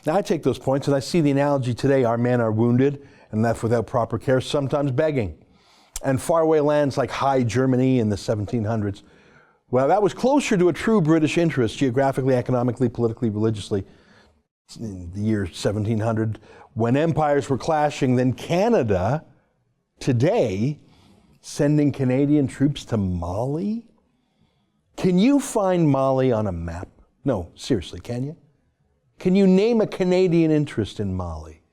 Now, I take those points and I see the analogy today. Our men are wounded and left without proper care, sometimes begging. And faraway lands like High Germany in the 1700s, well, that was closer to a true British interest, geographically, economically, politically, religiously, in the year 1700, when empires were clashing, than Canada today sending Canadian troops to Mali? Can you find Mali on a map? No, seriously, can you? Can you name a Canadian interest in Mali?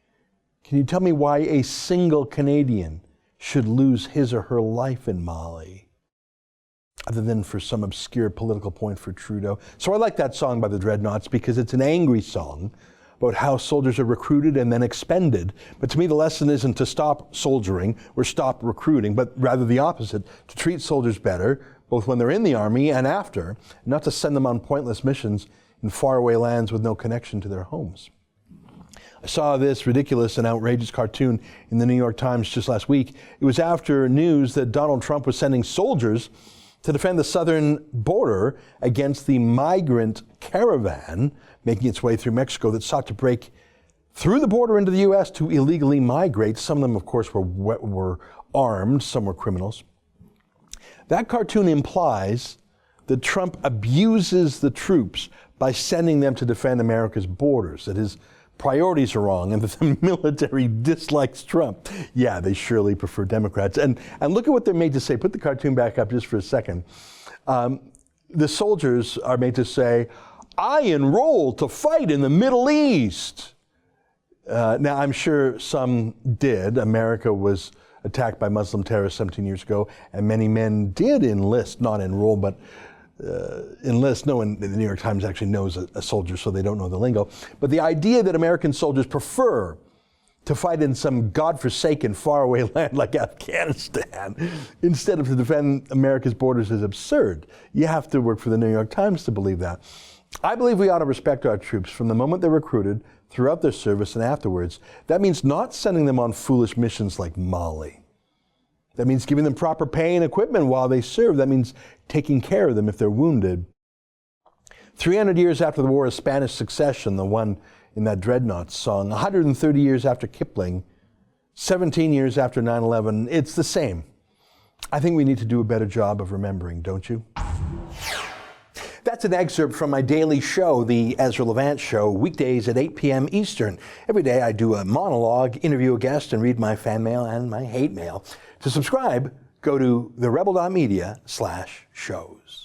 Can you tell me why a single Canadian should lose his or her life in Mali, other than for some obscure political point for Trudeau? So I like that song by the Dreadnoughts because it's an angry song about how soldiers are recruited and then expended. But to me, the lesson isn't to stop soldiering or stop recruiting, but rather the opposite, to treat soldiers better, both when they're in the army and after, not to send them on pointless missions in faraway lands with no connection to their homes. I saw this ridiculous and outrageous cartoon in the New York Times just last week. It was after news that Donald Trump was sending soldiers to defend the southern border against the migrant caravan making its way through Mexico that sought to break through the border into the U.S. to illegally migrate. Some of them, of course, were armed, some were criminals. That cartoon implies that Trump abuses the troops by sending them to defend America's borders, that his priorities are wrong and that the military dislikes Trump. Yeah, they surely prefer Democrats. And look at what they're made to say. Put the cartoon back up just for a second. The soldiers are made to say, "I enroll to fight in the Middle East." Now, I'm sure some did. America was attacked by Muslim terrorists 17 years ago, and many men did enlist, not enroll, but enlist. No one in the New York Times actually knows a soldier, so they don't know the lingo. But the idea that American soldiers prefer to fight in some godforsaken faraway land like Afghanistan instead of to defend America's borders is absurd. You have to work for the New York Times to believe that. I believe we ought to respect our troops from the moment they're recruited, throughout their service, and afterwards. That means not sending them on foolish missions like Mali. That means giving them proper pay and equipment while they serve. That means taking care of them if they're wounded. 300 years after the War of Spanish Succession, the one in that Dreadnoughts song, 130 years after Kipling, 17 years after 9/11, it's the same. I think we need to do a better job of remembering, don't you? That's an excerpt from my daily show, the Ezra Levant Show, weekdays at 8 p.m. Eastern. Every day I do a monologue, interview a guest, and read my fan mail and my hate mail. To subscribe, go to therebel.media/shows.